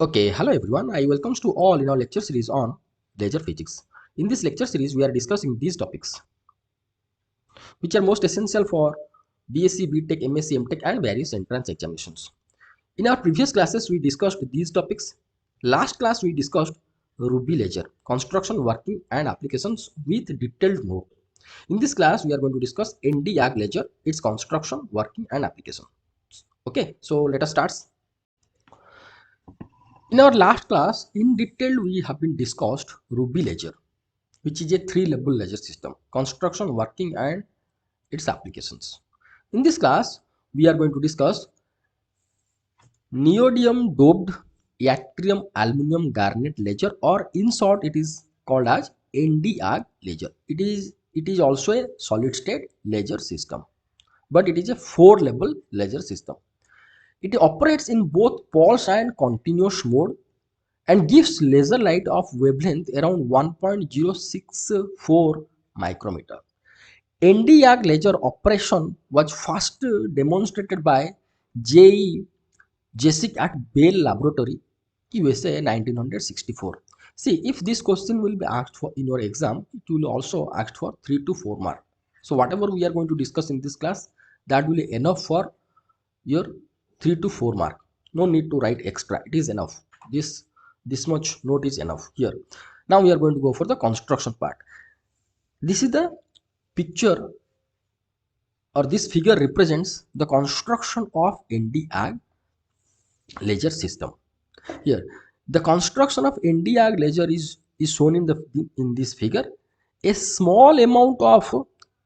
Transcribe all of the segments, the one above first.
Okay, hello everyone. I welcomes to all in our lecture series on laser physics. In this lecture series, we are discussing these topics, which are most essential for B.sc, B.Tech, M.sc, M.Tech, and various entrance examinations. In our previous classes, we discussed these topics. Last class, we discussed Ruby ledger, construction, working, and applications with detailed note. In this class, we are going to discuss ND-AG ledger, its construction, working, and application. Okay, so let us start. In our last class, in detail, we have been discussed Ruby ledger, which is a three-level ledger system, construction, working, and its applications. In this class, we are going to discuss neodymium doped yttrium aluminum garnet ledger, or in short, it is called as ND-AG ledger. It is also a solid-state ledger system, but it is a four-level ledger system. It operates in both pulse and continuous mode and gives laser light of wavelength around 1.064 micrometer. ND-AG laser operation was first demonstrated by J.E. Jessic at Bell Laboratory, USA 1964. See, if this question will be asked for in your exam, it will also ask for 3 to 4 mark. So whatever we are going to discuss in this class, that will be enough for your 3 to 4 mark. No need to write extra. It is enough. This much note is enough here. Now we are going to go for the construction part. This is the picture, or this figure represents the construction of ND-AG laser system. Here, the construction of ND-AG laser is shown in this figure. A small amount of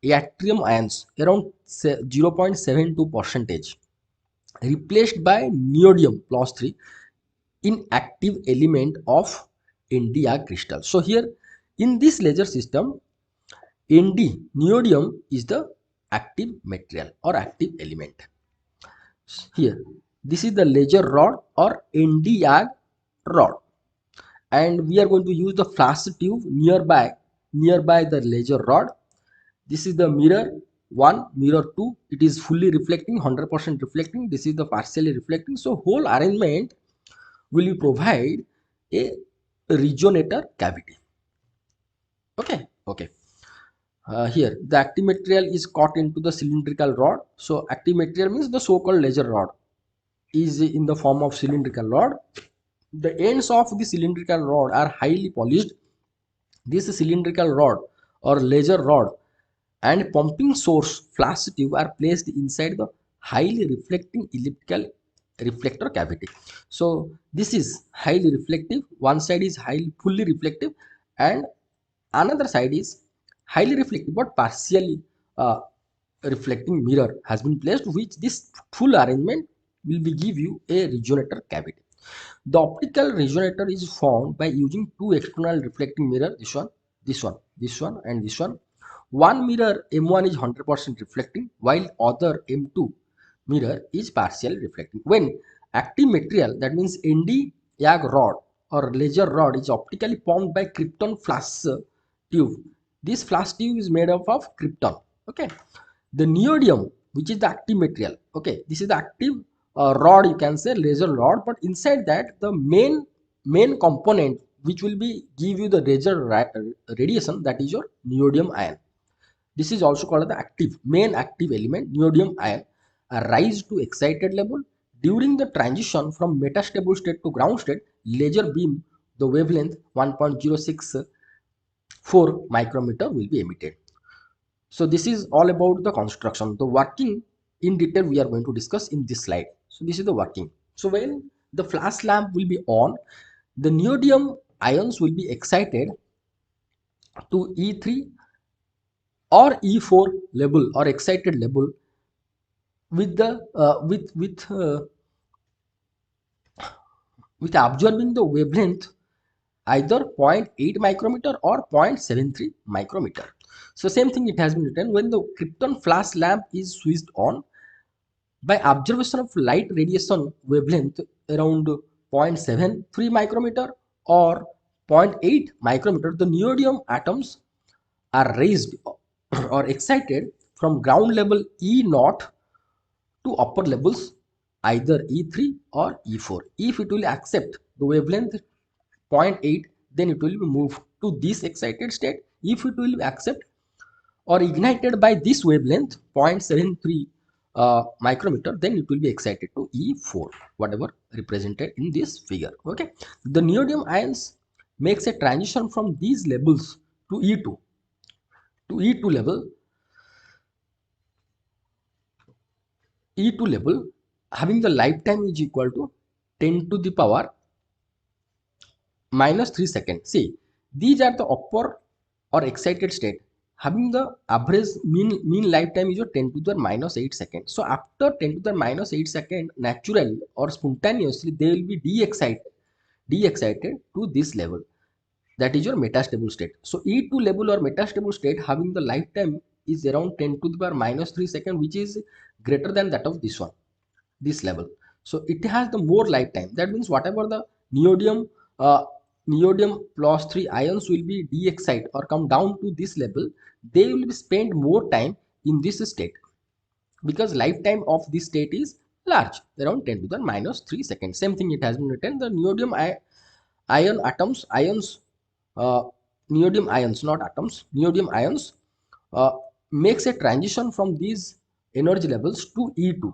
yttrium ions, around 0.72 percentage, replaced by neodymium plus 3, inactive element of ND-AG crystal. So here in this laser system, ND, neodymium, is the active material or active element. Here, this is the laser rod or ND-AG rod, and we are going to use the flash tube nearby the laser rod. This is the mirror 1, mirror 2. It is fully reflecting, 100% reflecting. This is the partially reflecting. So whole arrangement will provide a resonator cavity. Okay. Here the active material is caught into the cylindrical rod. So active material means the so-called laser rod is in the form of cylindrical rod. The ends of the cylindrical rod are highly polished. This cylindrical rod or laser rod and pumping source flash tube are placed inside the highly reflecting elliptical reflector cavity. So this is highly reflective. One side is highly fully reflective, and another side is highly reflective but partially reflecting mirror has been placed, which this full arrangement will be give you a resonator cavity. The optical resonator is formed by using two external reflecting mirror, this one, and this one. One mirror M1 is 100% reflecting, while other M2 mirror is partially reflecting. When active material, that means ND-AG rod or laser rod, is optically pumped by krypton flash tube. This flash tube is made up of krypton. Okay, the neodymium, which is the active material. Okay, this is the active rod, you can say laser rod, but inside that the main component which will be give you the laser radiation, that is your neodymium ion. This is also called the main active element. Neodymium ion rise to excited level during the transition from metastable state to ground state. Laser beam, the wavelength 1.064 micrometer will be emitted. So this is all about the construction. The working in detail we are going to discuss in this slide. So this is the working. So when the flash lamp will be on, the neodymium ions will be excited to E3 or E4 level or excited level with the with absorbing the wavelength either 0.8 micrometer or 0.73 micrometer. So same thing it has been written, when the krypton flash lamp is switched on, by observation of light radiation wavelength around 0.73 micrometer or 0.8 micrometer, the neodymium atoms are raised or excited from ground level E0 to upper levels either E3 or E4. If it will accept the wavelength 0.8, then it will be moved to this excited state. If it will accept or ignited by this wavelength 0.73 micrometer, then it will be excited to E4, whatever represented in this figure. Okay, the neodymium ions makes a transition from these levels to E2 level. E2 level having the lifetime is equal to 10 to the power minus 3 seconds. See, these are the upper or excited state having the average mean lifetime is 10 to the minus 8 seconds. So after 10 to the minus 8 second, naturally or spontaneously they will be de-excited to this level. That is your metastable state. So E2 level or metastable state having the lifetime is around 10 to the power minus 3 second, which is greater than that of this one, this level. So it has the more lifetime. That means whatever the neodymium uh, neodymium plus 3 ions will be de-excite or come down to this level, they will spend more time in this state because lifetime of this state is large, around 10 to the minus 3 seconds. Same thing it has been written, the neodymium ions, uh, neodymium ions, not atoms, neodymium ions uh, makes a transition from these energy levels to E2,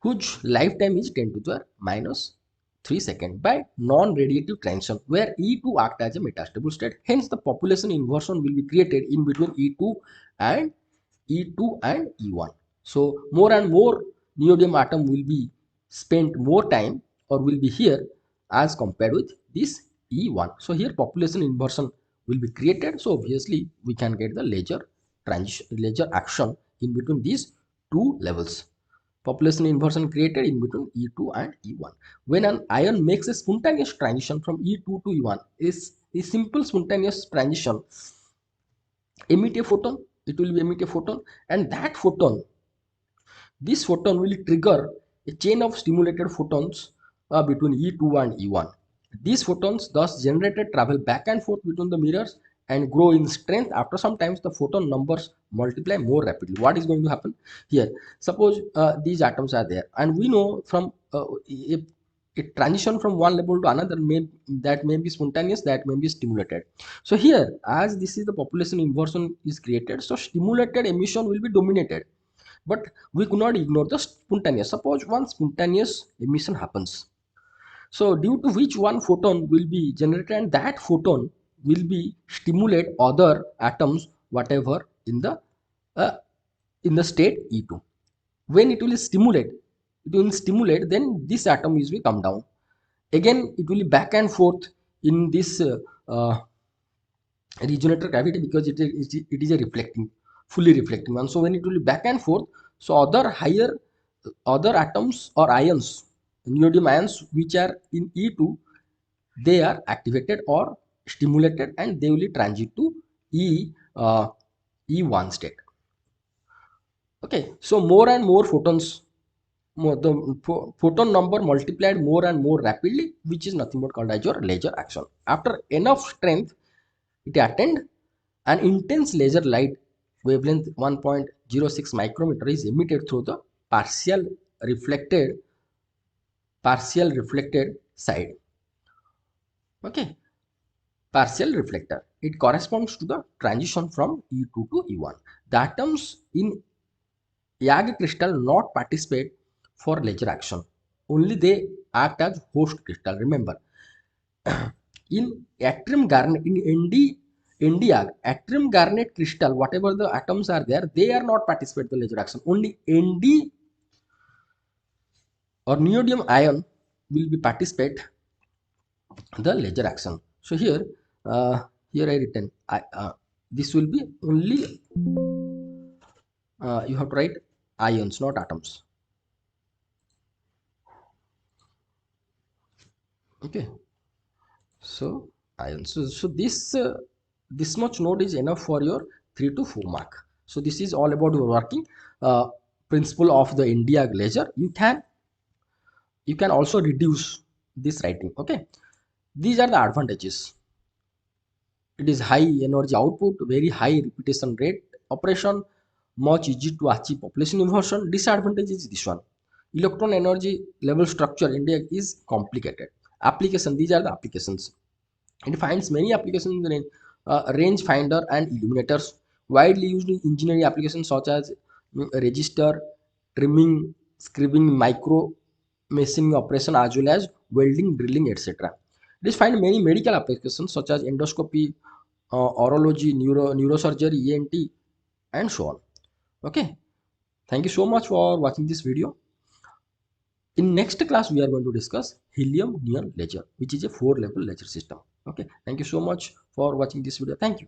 whose lifetime is 10 to the minus 3 seconds by non-radiative transition, where E2 act as a metastable state. Hence, the population inversion will be created in between and E2 and E1. So, more and more neodymium atom will be spent more time or will be here as compared with this E1. So, here population inversion will be created. So, obviously, we can get the laser transition, laser action in between these two levels. Population inversion created in between E2 and E1. When an ion makes a spontaneous transition from E2 to E1, is a simple spontaneous transition emit a photon, it will be emit a photon, and that photon, this photon will trigger a chain of stimulated photons between E2 and E1. These photons thus generated travel back and forth between the mirrors and grow in strength. After some times, the photon numbers multiply more rapidly. What is going to happen here? Suppose these atoms are there, and we know from if a transition from one level to another that may be spontaneous, that may be stimulated. So here, as this is the population inversion is created, so stimulated emission will be dominated, but we could not ignore the spontaneous. Suppose one spontaneous emission happens, so due to which one photon will be generated, and that photon will be stimulate other atoms whatever uh, in the state E2. When it will stimulate, then this atom is will come down. Again, it will be back and forth in this uh, regenerator cavity because it is a fully reflecting one. So when it will be back and forth, so other atoms or ions, neodymium ions which are in E2, they are activated or stimulated and they will transit to E1 state. Okay, so more and more photons, the photon number multiplied more and more rapidly, which is nothing but called as your laser action. After enough strength, it attend an intense laser light wavelength 1.06 micrometer is emitted through the reflected partial reflected side. Okay, partial reflector. It corresponds to the transition from E2 to E1. The atoms in YAG crystal not participate for laser action. Only they act as host crystal. Remember, in atrium garnet, in NdYAG, atrium garnet crystal, whatever the atoms are there, they are not participate the laser action. Only Nd or neodymium ion will be participate the laser action. So here, here I written, this will be only, you have to write ions, not atoms. Okay, so ions. So this much note is enough for your 3 to 4 mark. So this is all about your working principle of the NdYAG laser. You can also reduce this writing. Okay, these are the advantages. It is high energy output, very high repetition rate operation, much easy to achieve population inversion. Disadvantage is this one: electron energy level structure NdYAG is complicated application. These are the applications. It finds many applications in range finder and illuminators, widely used in engineering applications such as register, trimming, scribing, micro machining operation, as well as welding, drilling, etc. It is find many medical applications such as endoscopy, urology, neurosurgery, ENT, and so on. Okay, thank you so much for watching this video. In next class, we are going to discuss helium neon ledger, which is a 4-level ledger system. Okay, thank you so much for watching this video. Thank you.